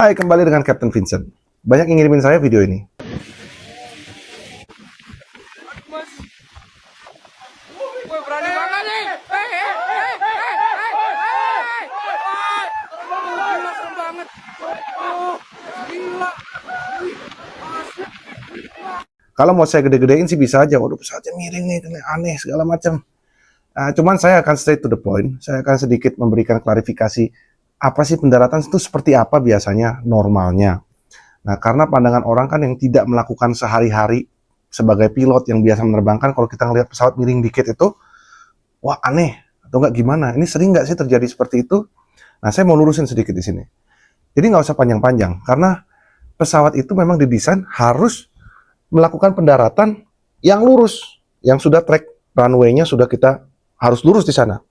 Hai, kembali dengan Captain Vincent. Banyak yang ngirimin saya video ini. Woi, berani banget nih. Gila, serem banget. Gila. Kalau mau saya gede-gedein sih bisa aja. Waduh, pesawatnya miring nih, aneh segala macam. Cuman saya akan straight to the point. Saya akan sedikit memberikan klarifikasi apa sih pendaratan itu seperti apa biasanya normalnya. Nah, karena pandangan orang kan yang tidak melakukan sehari-hari sebagai pilot yang biasa menerbangkan, kalau kita ngelihat pesawat miring dikit itu, wah aneh atau enggak gimana? Ini sering nggak sih terjadi seperti itu? Nah, saya mau lurusin sedikit di sini. Jadi nggak usah panjang-panjang, karena pesawat itu memang didesain harus melakukan pendaratan yang lurus, yang sudah track runway-nya sudah kita harus lurus di sana.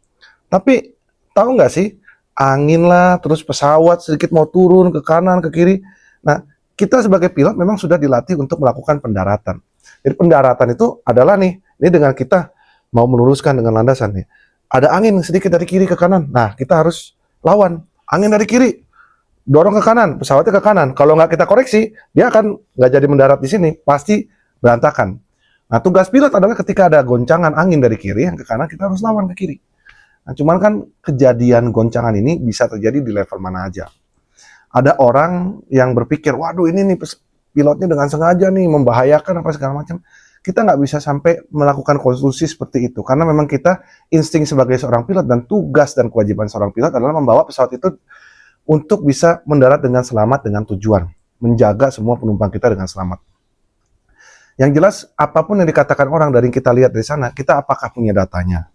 Tapi tahu nggak sih, angin lah, terus pesawat sedikit mau turun ke kanan, ke kiri. Nah, kita sebagai pilot memang sudah dilatih untuk melakukan pendaratan. Jadi pendaratan itu adalah nih, ini dengan kita mau meluruskan dengan landasan nih. Ada angin sedikit dari kiri ke kanan. Nah, kita harus lawan. Angin dari kiri, dorong ke kanan, pesawatnya ke kanan. Kalau nggak kita koreksi, dia akan nggak jadi mendarat di sini, pasti berantakan. Nah, tugas pilot adalah ketika ada goncangan angin dari kiri yang ke kanan, kita harus lawan ke kiri. Nah, cuman kan kejadian goncangan ini bisa terjadi di level mana aja. Ada orang yang berpikir, waduh ini nih pilotnya dengan sengaja nih membahayakan apa segala macam. Kita nggak bisa sampai melakukan konstruksi seperti itu, karena memang kita insting sebagai seorang pilot dan tugas dan kewajiban seorang pilot adalah membawa pesawat itu untuk bisa mendarat dengan selamat dengan tujuan, menjaga semua penumpang kita dengan selamat. Yang jelas, apapun yang dikatakan orang dari kita lihat dari sana, kita apakah punya datanya?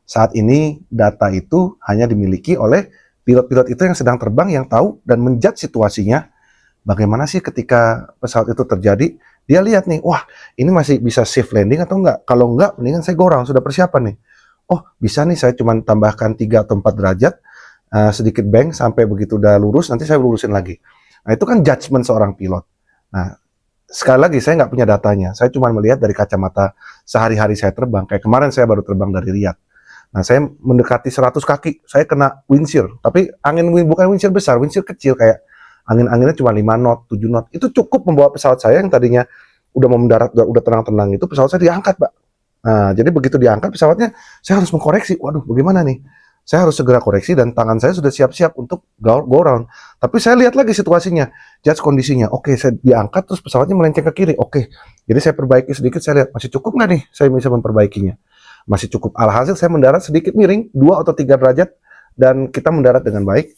Saat ini, data itu hanya dimiliki oleh pilot-pilot itu yang sedang terbang, yang tahu dan menjudge situasinya. Bagaimana sih ketika pesawat itu terjadi, dia lihat nih, wah ini masih bisa safe landing atau enggak? Kalau enggak, mendingan saya go round, sudah persiapan nih. Oh, bisa nih saya cuma tambahkan 3 atau 4 derajat, sedikit bank sampai begitu udah lurus, nanti saya lurusin lagi. Nah, itu kan judgement seorang pilot. Nah, sekali lagi saya nggak punya datanya. Saya cuma melihat dari kacamata sehari-hari saya terbang. Kayak kemarin saya baru terbang dari Riyadh. Nah, saya mendekati 100 kaki, saya kena wind shear. Tapi bukan wind shear besar, wind shear kecil kayak angin-anginnya cuma 5 knot, 7 knot. Itu cukup membawa pesawat saya yang tadinya udah mau mendarat, udah tenang-tenang itu, pesawat saya diangkat, Pak. Nah, jadi begitu diangkat pesawatnya, saya harus mengkoreksi. Waduh, bagaimana nih? Saya harus segera koreksi dan tangan saya sudah siap-siap untuk go round. Tapi saya lihat lagi situasinya, judge kondisinya. Oke, saya diangkat terus pesawatnya melenceng ke kiri. Oke, jadi saya perbaiki sedikit, saya lihat masih cukup nggak nih saya bisa memperbaikinya. Masih cukup. Alhasil saya mendarat sedikit miring, 2 atau 3 derajat, dan kita mendarat dengan baik.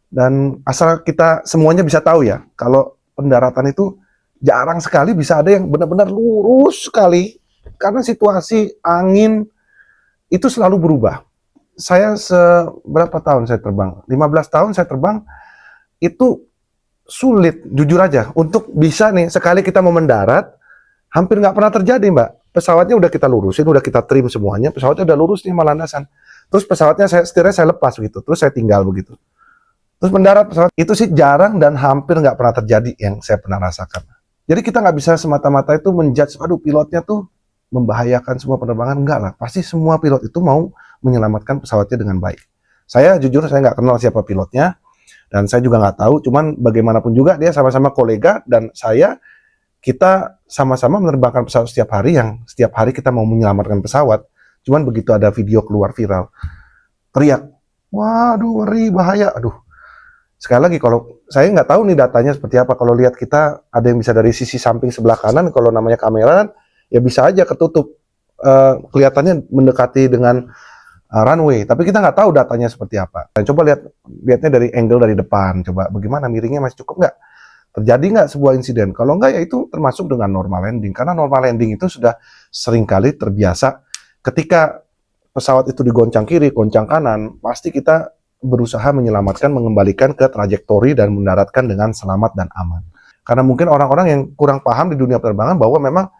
Dan asal kita semuanya bisa tahu ya, kalau pendaratan itu jarang sekali bisa ada yang benar-benar lurus sekali, karena situasi angin itu selalu berubah. Saya berapa tahun saya terbang? 15 tahun saya terbang, itu sulit, jujur aja, untuk bisa nih, sekali kita mau mendarat, hampir nggak pernah terjadi, Mbak. Pesawatnya udah kita lurusin, udah kita trim semuanya, pesawatnya udah lurus nih sama landasan. Terus pesawatnya setirnya saya lepas gitu, terus saya tinggal begitu. Terus mendarat pesawat, itu sih jarang dan hampir nggak pernah terjadi yang saya pernah rasakan. Jadi kita nggak bisa semata-mata itu menjudge, aduh pilotnya tuh membahayakan semua penerbangan, enggak lah. Pasti semua pilot itu mau menyelamatkan pesawatnya dengan baik. Saya jujur, saya nggak kenal siapa pilotnya, dan saya juga nggak tahu, cuman bagaimanapun juga dia sama-sama kolega, dan kita sama-sama menerbangkan pesawat setiap hari, yang setiap hari kita mau menyelamatkan pesawat. Cuman begitu ada video keluar viral, teriak, waduh ngeri, bahaya, aduh. Sekali lagi, kalau saya nggak tahu nih datanya seperti apa, kalau lihat kita ada yang bisa dari sisi samping sebelah kanan, kalau namanya kamera, ya bisa aja ketutup, kelihatannya mendekati dengan runway, tapi kita nggak tahu datanya seperti apa. Dan coba lihatnya dari angle dari depan, coba bagaimana miringnya, masih cukup nggak? Terjadi nggak sebuah insiden? Kalau nggak, ya itu termasuk dengan normal landing. Karena normal landing itu sudah seringkali terbiasa. Ketika pesawat itu digoncang kiri, goncang kanan, pasti kita berusaha menyelamatkan, mengembalikan ke trajektori dan mendaratkan dengan selamat dan aman. Karena mungkin orang-orang yang kurang paham di dunia penerbangan bahwa memang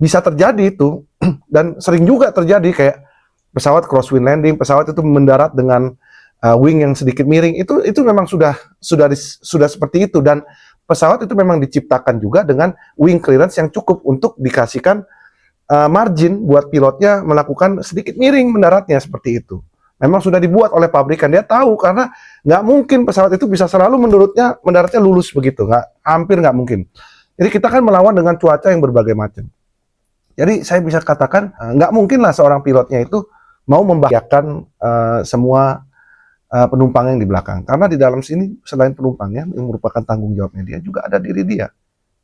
bisa terjadi itu, dan sering juga terjadi kayak pesawat crosswind landing, pesawat itu mendarat dengan wing yang sedikit miring, itu memang sudah seperti itu, dan pesawat itu memang diciptakan juga dengan wing clearance yang cukup untuk dikasihkan margin buat pilotnya melakukan sedikit miring mendaratnya seperti itu. Memang sudah dibuat oleh pabrikan, dia tahu karena nggak mungkin pesawat itu bisa selalu mendaratnya lulus begitu, hampir nggak mungkin. Jadi kita kan melawan dengan cuaca yang berbagai macam. Jadi saya bisa katakan nggak mungkin lah seorang pilotnya itu mau membahayakan semua penumpang yang di belakang. Karena di dalam sini selain penumpangnya yang merupakan tanggung jawabnya dia juga ada diri dia.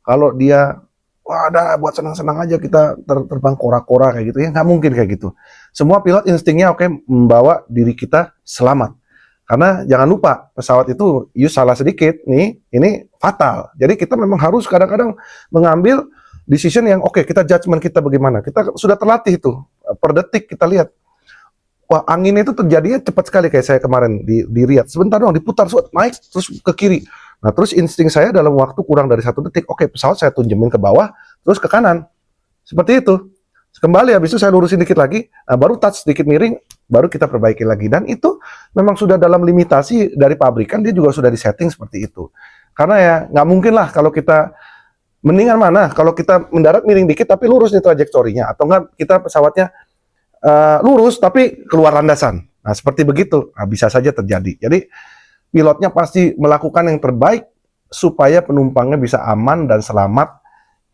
Kalau dia wah ada buat senang-senang aja kita terbang kora-kora kayak gitu ya nggak mungkin kayak gitu. Semua pilot instingnya oke membawa diri kita selamat. Karena jangan lupa pesawat itu salah sedikit nih ini fatal. Jadi kita memang harus kadang-kadang mengambil decision yang oke, kita judgement kita bagaimana. Kita sudah terlatih itu per detik kita lihat. Wah angin itu terjadinya cepat sekali kayak saya kemarin di Riyadh. Sebentar dong diputar naik terus ke kiri. Nah, terus insting saya dalam waktu kurang dari 1 detik, oke, pesawat saya tunjemin ke bawah, terus ke kanan. Seperti itu. Kembali, habis itu saya lurusin dikit lagi, baru touch sedikit miring, baru kita perbaiki lagi. Dan itu memang sudah dalam limitasi dari pabrikan, dia juga sudah disetting seperti itu. Karena ya, nggak mungkin lah kalau kita, mendingan mana, kalau kita mendarat miring dikit, tapi lurus nih trajektorinya. Atau nggak, kita pesawatnya lurus, tapi keluar landasan. Nah, seperti begitu, bisa saja terjadi. Jadi, pilotnya pasti melakukan yang terbaik supaya penumpangnya bisa aman dan selamat.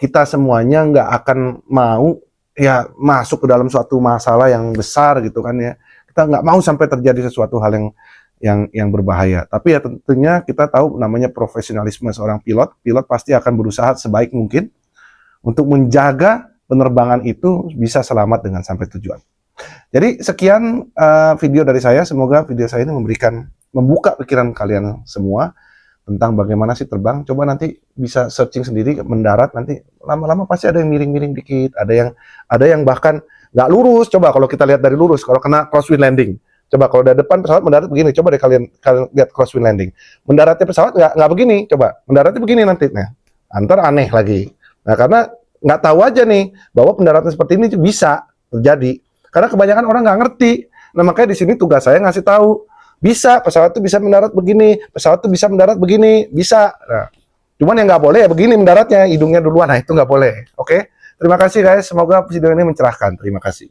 Kita semuanya nggak akan mau ya masuk ke dalam suatu masalah yang besar gitu kan ya. Kita nggak mau sampai terjadi sesuatu hal yang berbahaya. Tapi ya tentunya kita tahu namanya profesionalisme seorang pilot. Pilot pasti akan berusaha sebaik mungkin untuk menjaga penerbangan itu bisa selamat dengan sampai tujuan. Jadi sekian video dari saya. Semoga video saya ini membuka pikiran kalian semua tentang bagaimana sih terbang. Coba nanti bisa searching sendiri mendarat, nanti lama-lama pasti ada yang miring-miring dikit, ada yang bahkan nggak lurus. Coba kalau kita lihat dari lurus, kalau kena crosswind landing, coba kalau dari depan pesawat mendarat begini, coba deh kalian lihat crosswind landing. Mendaratnya pesawat nggak begini, coba mendaratnya begini nanti, nah antar aneh lagi. Nah karena nggak tahu aja nih bahwa pendaratan seperti ini bisa terjadi. Karena kebanyakan orang nggak ngerti. Nah makanya di sini tugas saya ngasih tahu. Bisa, pesawat itu bisa mendarat begini, pesawat itu bisa mendarat begini, bisa. Nah, cuman yang nggak boleh ya begini mendaratnya, hidungnya duluan, nah itu nggak boleh. Oke? Terima kasih guys, semoga video ini mencerahkan. Terima kasih.